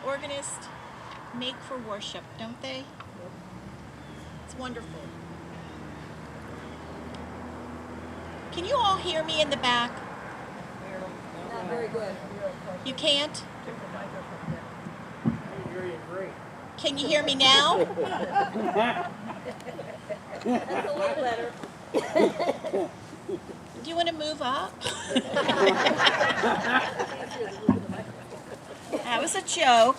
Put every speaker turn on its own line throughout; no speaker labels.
organists make for worship, don't they? It's wonderful. Can you all hear me in the back?
Not very good.
You can't? Can you hear me now?
That's a little better.
Do you want to move up? That was a joke.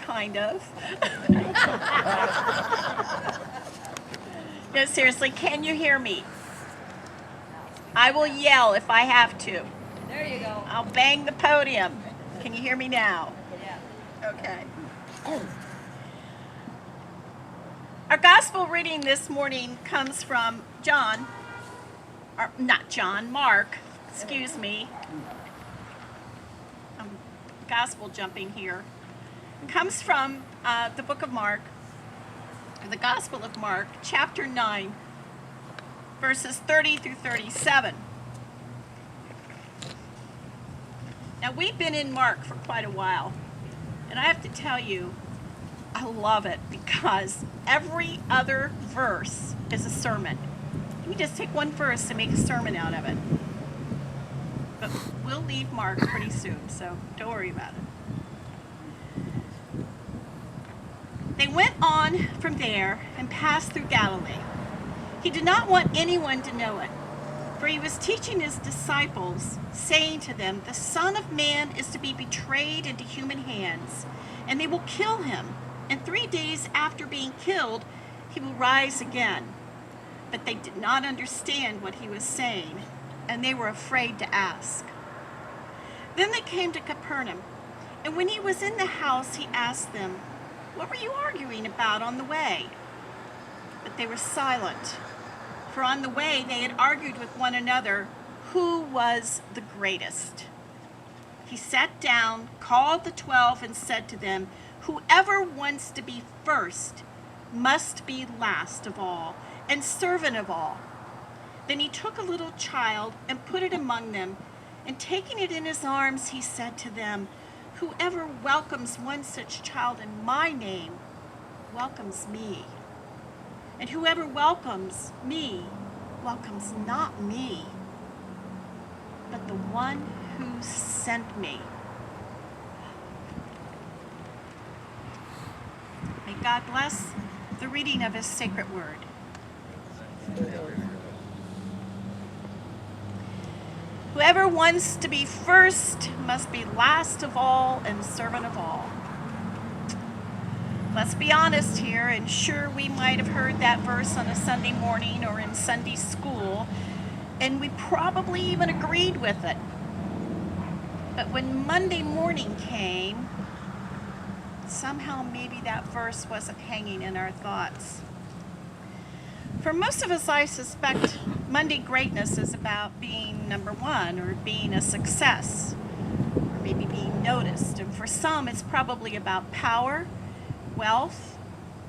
Kind of. No, seriously, can you hear me? I will yell if I have to.
There you go.
I'll bang the podium. Can you hear me now?
Yeah.
Okay. Our gospel reading this morning comes from Mark, excuse me. I'm gospel jumping here. It comes from the book of Mark, the Gospel of Mark, chapter 9, verses 30 through 37. Now, we've been in Mark for quite a while, and I have to tell you, I love it because every other verse is a sermon. You just take one verse and make a sermon out of it. But we'll leave Mark pretty soon, so don't worry about it. They went on from there and passed through Galilee. He did not want anyone to know it, for he was teaching his disciples, saying to them, "The Son of Man is to be betrayed into human hands, and they will kill him. And 3 days after being killed, he will rise again." But they did not understand what he was saying, and they were afraid to ask. Then they came to Capernaum, and when he was in the house, he asked them, "What were you arguing about on the way?" But they were silent, for on the way they had argued with one another who was the greatest. He sat down, called the 12, and said to them, "Whoever wants to be first must be last of all and servant of all." Then he took a little child and put it among them, and taking it in his arms, he said to them, "Whoever welcomes one such child in my name welcomes me. And whoever welcomes me welcomes not me, but the one who sent me." May God bless the reading of his sacred word. Whoever wants to be first must be last of all and servant of all. Let's be honest here, and sure, we might have heard that verse on a Sunday morning or in Sunday school, and we probably even agreed with it. But when Monday morning came, somehow maybe that verse wasn't hanging in our thoughts. For most of us, I suspect Monday greatness is about being number one or being a success or maybe being noticed. And for some, it's probably about power, wealth,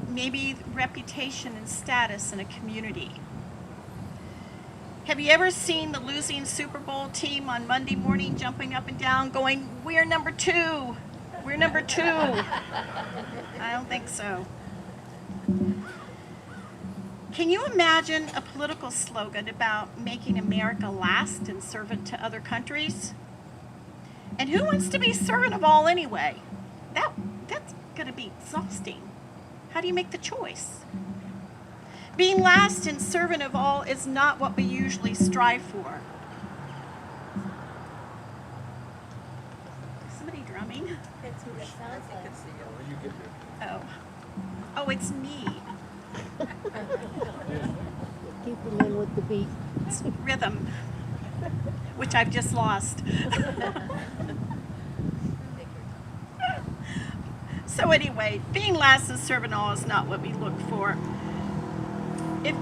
maybe reputation and status in a community. Have you ever seen the losing Super Bowl team on Monday morning jumping up and down going, "We're number two, we're number two"? I don't think so. Can you imagine a political slogan about making America last and servant to other countries? And who wants to be servant of all anyway? That's going to be exhausting. How do you make the choice? Being last and servant of all is not what we usually strive for. Is somebody drumming?
That's what it sounds like.
Oh, it's me.
Keeping in with the beat.
It's rhythm, which I've just lost. So anyway, being last and servant all is not what we look for. If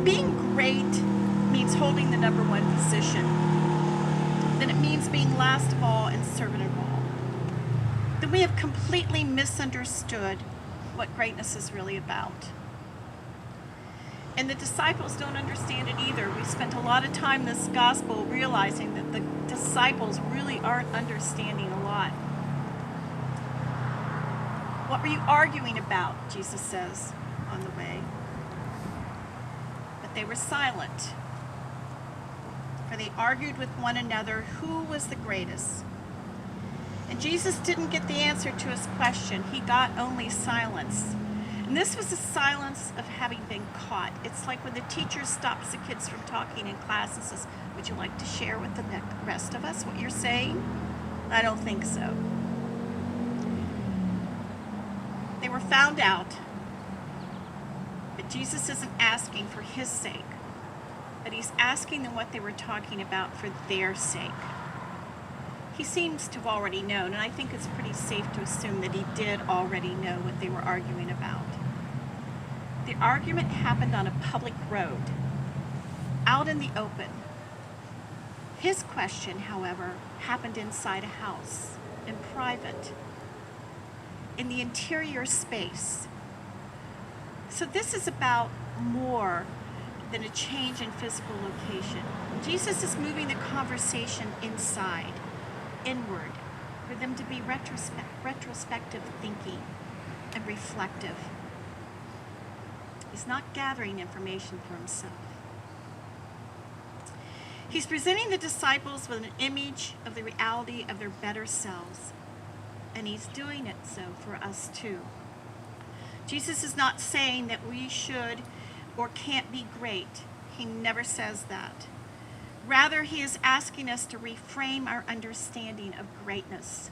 being great means holding the number one position, then it means being last of all and servant of all. Then we have completely misunderstood what greatness is really about. And the disciples don't understand it either. We spent a lot of time in this gospel realizing that the disciples really aren't understanding a lot. What were you arguing about? Jesus says on the way. But they were silent, for they argued with one another who was the greatest. And Jesus didn't get the answer to his question. He got only silence. And this was the silence of having been caught. It's like when the teacher stops the kids from talking in class and says, "Would you like to share with the rest of us what you're saying?" I don't think so. They were found out. But Jesus isn't asking for his sake, but he's asking them what they were talking about for their sake. He seems to have already known, and I think it's pretty safe to assume that he did already know what they were arguing about. The argument happened on a public road, out in the open. His question, however, happened inside a house, in private, in the interior space. So this is about more than a change in physical location. Jesus is moving the conversation inside, inward, for them to be retrospective thinking and reflective. He's not gathering information for himself. He's presenting the disciples with an image of the reality of their better selves, and he's doing it so for us too. Jesus is not saying that we should or can't be great. He never says that. Rather, he is asking us to reframe our understanding of greatness.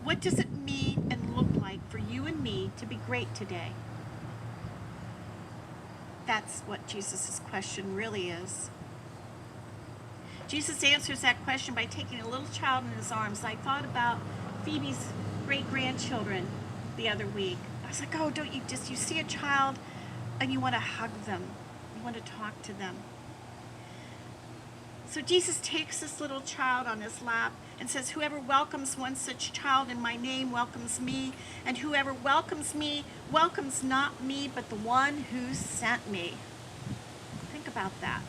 What does it mean and look like for you and me to be great today? That's what Jesus' question really is. Jesus answers that question by taking a little child in his arms. I thought about Phoebe's great-grandchildren the other week. I was like, oh, don't you you see a child and you want to hug them. You want to talk to them. So Jesus takes this little child on his lap and says, whoever welcomes one such child in my name welcomes me, and whoever welcomes me welcomes not me, but the one who sent me. Think about that.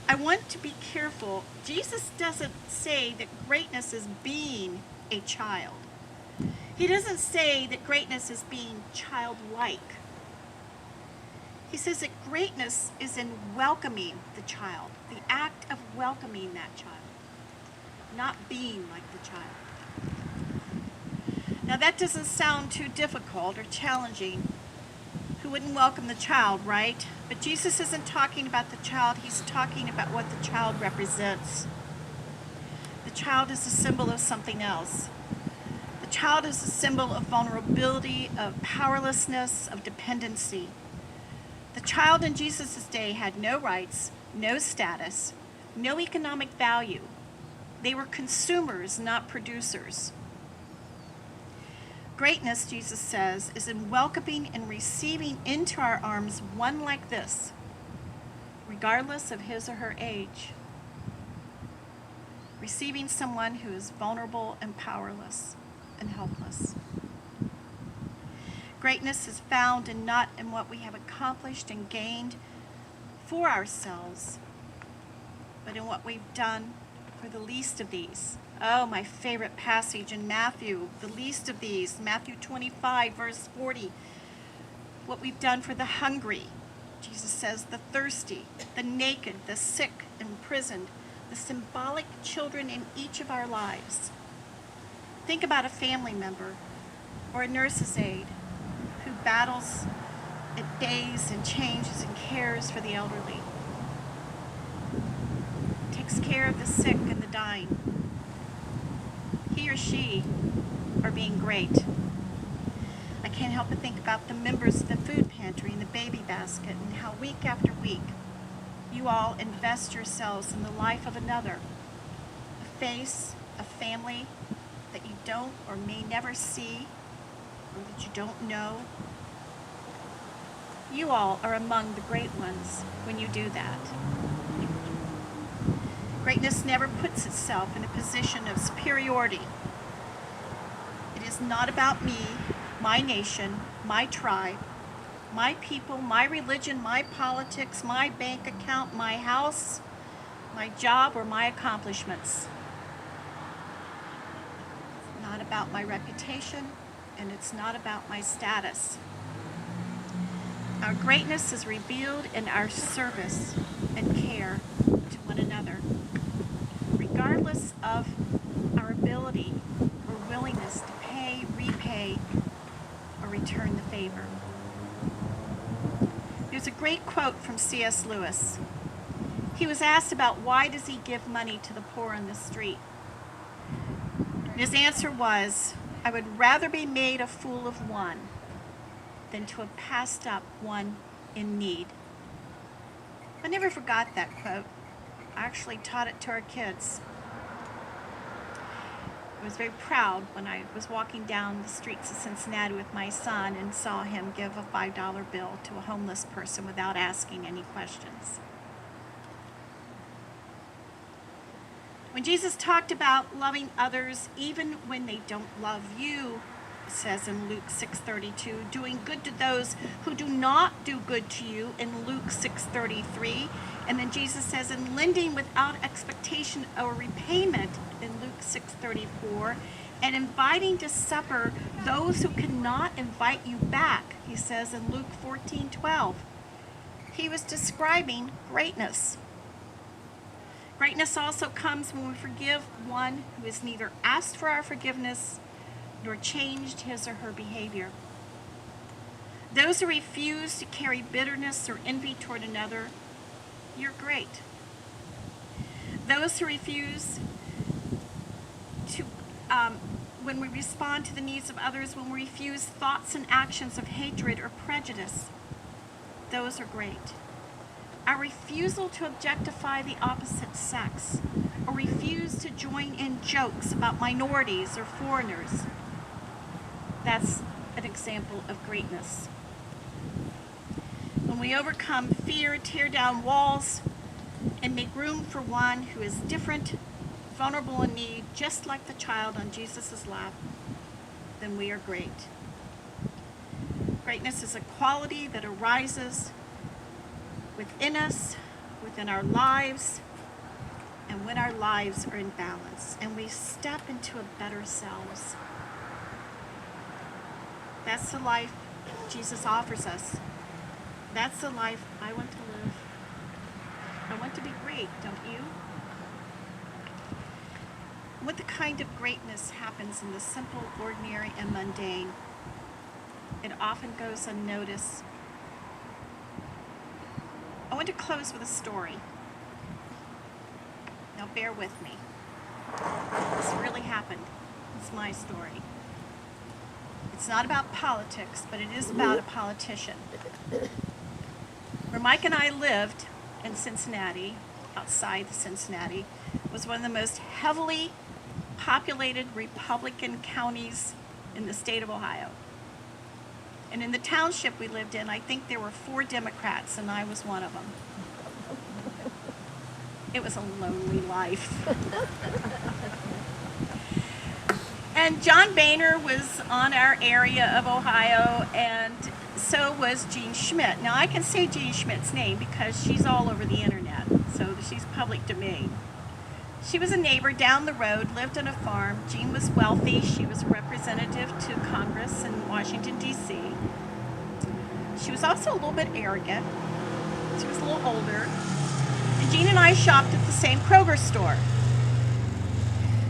I want to be careful. Jesus doesn't say that greatness is being a child. He doesn't say that greatness is being childlike. He says that greatness is in welcoming the child, the act of welcoming that child, not being like the child. Now that doesn't sound too difficult or challenging. Who wouldn't welcome the child, right? But Jesus isn't talking about the child, he's talking about what the child represents. The child is a symbol of something else. The child is a symbol of vulnerability, of powerlessness, of dependency. The child in Jesus' day had no rights, no status, no economic value. They were consumers, not producers. Greatness, Jesus says, is in welcoming and receiving into our arms one like this, regardless of his or her age. Receiving someone who is vulnerable and powerless and helpless. Greatness is found not in what we have accomplished and gained for ourselves, but in what we've done for the least of these. Oh, my favorite passage in Matthew, the least of these, Matthew 25, verse 40. What we've done for the hungry, Jesus says, the thirsty, the naked, the sick, imprisoned, the symbolic children in each of our lives. Think about a family member or a nurse's aide who battles at days and changes and cares for the elderly. Takes care of the sick and the dying. He or she are being great. I can't help but think about the members of the food pantry and the baby basket and how week after week you all invest yourselves in the life of another, a face, a family that you don't or may never see or that you don't know. You all are among the great ones when you do that. Greatness never puts itself in a position of superiority. It is not about me, my nation, my tribe, my people, my religion, my politics, my bank account, my house, my job, or my accomplishments. not about my reputation, and it's not about my status. Our greatness is revealed in our service and care to one another, regardless of our ability or willingness to pay, repay, or return the favor. There's a great quote from C.S. Lewis. He was asked about why does he give money to the poor on the street. His answer was, I would rather be made a fool of one than to have passed up one in need. I never forgot that quote. I actually taught it to our kids. I was very proud when I was walking down the streets of Cincinnati with my son and saw him give a $5 bill to a homeless person without asking any questions. When Jesus talked about loving others even when they don't love you, it says in Luke 6:32, doing good to those who do not do good to you in Luke 6:33, and then Jesus says in lending without expectation or repayment in Luke 6:34, and inviting to supper those who cannot invite you back, he says in Luke 14:12. He was describing greatness. Greatness also comes when we forgive one who has neither asked for our forgiveness nor changed his or her behavior. Those who refuse to carry bitterness or envy toward another, you're great. Those who refuse to, when we respond to the needs of others, when we refuse thoughts and actions of hatred or prejudice, those are great. Our refusal to objectify the opposite sex, or refuse to join in jokes about minorities or foreigners, that's an example of greatness. When we overcome fear, tear down walls, and make room for one who is different, vulnerable in need, just like the child on Jesus' lap, then we are great. Greatness is a quality that arises within us, within our lives, and when our lives are in balance and we step into a better selves. That's the life Jesus offers us. That's the life I want to live. I want to be great, don't you? What the kind of greatness happens in the simple, ordinary, and mundane? It often goes unnoticed. I want to close with a story. Now bear with me. This really happened. It's my story. It's not about politics, but it is about a politician. Where Mike and I lived in Cincinnati, outside Cincinnati, was one of the most heavily populated Republican counties in the state of Ohio. And in the township we lived in, I think there were 4 Democrats, and I was one of them. It was a lonely life. And John Boehner was on our area of Ohio, and so was Jean Schmidt. Now I can say Jean Schmidt's name because she's all over the internet, so she's public domain. She was a neighbor down the road, lived on a farm. Jean was wealthy. She was a representative to Congress in Washington, D.C. She was also a little bit arrogant. She was a little older. And Jean and I shopped at the same Kroger store.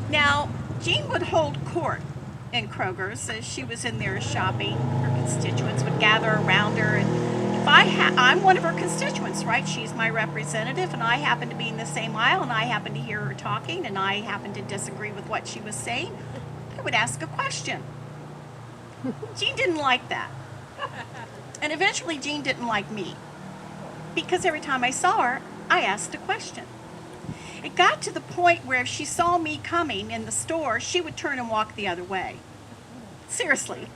Now, Jean would hold court in Kroger's as she was in there shopping. Her constituents would gather around her, and if I'm one of her constituents, right? She's my representative, and I happen to be in the same aisle, and I happen to hear her talking, and I happen to disagree with what she was saying, I would ask a question. Jean didn't like that. And eventually Jean didn't like me, because every time I saw her, I asked a question. It got to the point where if she saw me coming in the store, she would turn and walk the other way. Seriously.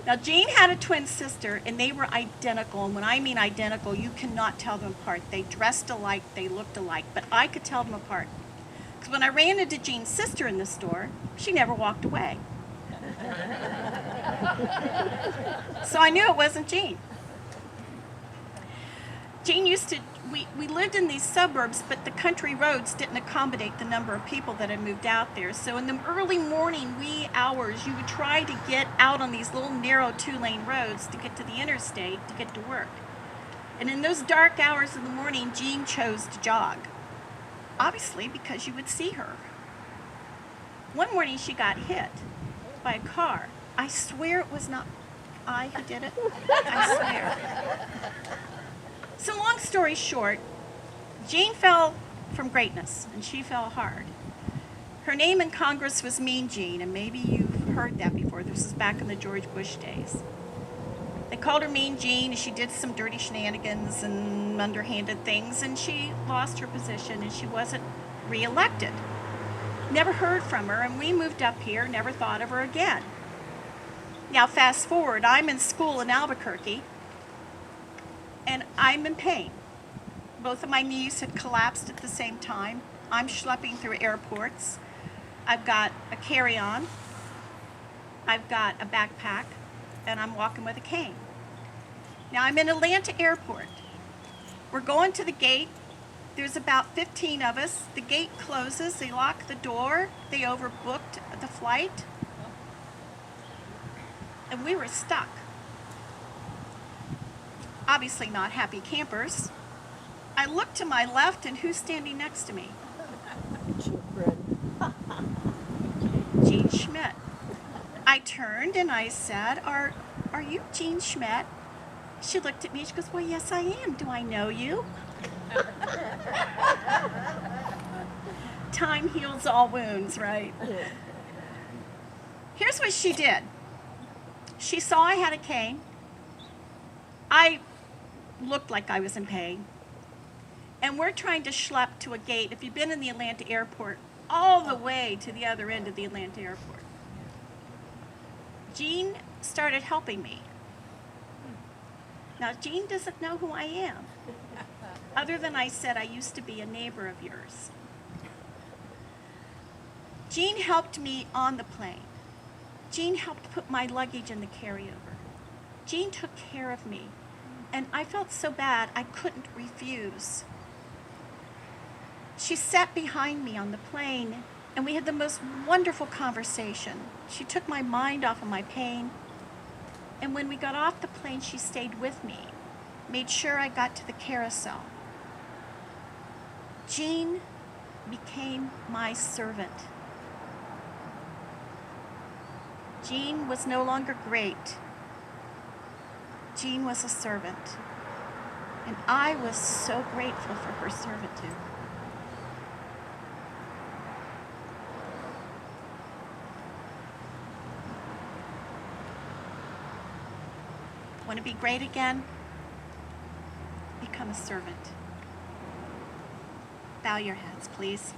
Now, Jean had a twin sister, and they were identical. And when I mean identical, you cannot tell them apart. They dressed alike, they looked alike, but I could tell them apart. Because when I ran into Jean's sister in the store, she never walked away. So I knew it wasn't Jean. Jean used to we lived in these suburbs, but the country roads didn't accommodate the number of people that had moved out there. So in the early morning, wee hours, you would try to get out on these little narrow 2-lane roads to get to the interstate to get to work. And in those dark hours of the morning, Jean chose to jog. Obviously, because you would see her. One morning, she got hit by a car. I swear it was not I who did it. I swear. So long story short, Jean fell from greatness, and she fell hard. Her name in Congress was Mean Jean, and maybe you've heard that before. This is back in the George Bush days. They called her Mean Jean, and she did some dirty shenanigans and underhanded things, and she lost her position, and she wasn't reelected. Never heard from her, and we moved up here, never thought of her again. Now fast forward, I'm in school in Albuquerque, and I'm in pain. Both of my knees had collapsed at the same time. I'm schlepping through airports. I've got a carry-on. I've got a backpack, and I'm walking with a cane. Now I'm in Atlanta Airport. We're going to the gate. There's about 15 of us. The gate closes. They lock the door. They overbooked the flight. And we were stuck. Obviously not happy campers. I look to my left, and who's standing next to me? Jean Schmidt. I turned and I said, are you Jean Schmidt? She looked at me, she goes, well, yes, I am. Do I know you? Time heals all wounds, right? Here's what she did. She saw I had a cane. I looked like I was in pain. And we're trying to schlep to a gate, if you've been in the Atlanta airport, all the way to the other end of the Atlanta airport. Jean started helping me. Now, Jean doesn't know who I am, other than I said I used to be a neighbor of yours. Jean helped me on the plane. Jean helped put my luggage in the carryover. Jean took care of me, and I felt so bad I couldn't refuse. She sat behind me on the plane, and we had the most wonderful conversation. She took my mind off of my pain, and when we got off the plane, she stayed with me, made sure I got to the carousel. Jean became my servant. Jean was no longer great. Jean was a servant, and I was so grateful for her servitude. Want to be great again? Become a servant. Bow your heads, please.